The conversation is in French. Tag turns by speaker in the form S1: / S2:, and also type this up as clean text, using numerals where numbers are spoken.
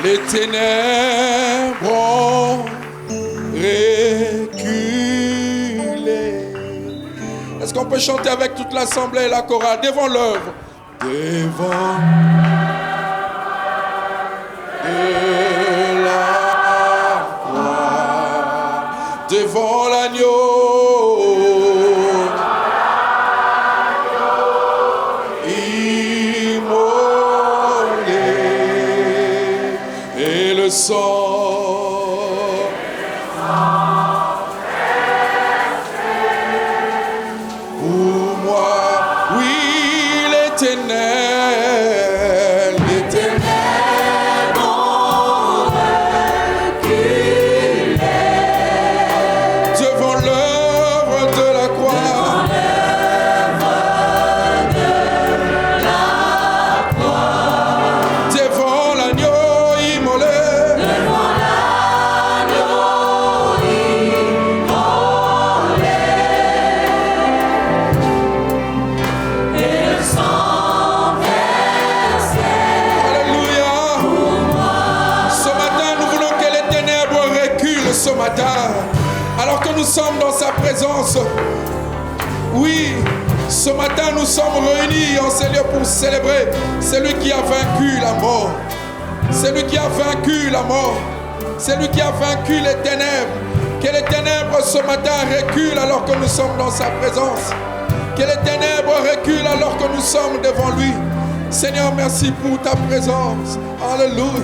S1: Les ténèbres ont reculé. Est-ce qu'on peut chanter avec toute l'assemblée et la chorale devant l'œuvre? Devant de la croix, devant l'agneau immolé, et le sang pour moi, oui, les ténèbres, les ténèbres ont reculé devant l'œuvre de la croix, devant l'agneau immolé, alléluia. Ce matin, nous voulons que les ténèbres reculent ce matin, alors que nous sommes dans sa présence. Oui, ce matin, nous sommes réunis en ce lieu pour célébrer celui qui a vaincu la mort. Celui qui a vaincu la mort. Celui qui a vaincu les ténèbres. Que les ténèbres ce matin reculent alors que nous sommes dans sa présence. Que les ténèbres reculent alors que nous sommes devant lui. Seigneur, merci pour ta présence. Alléluia.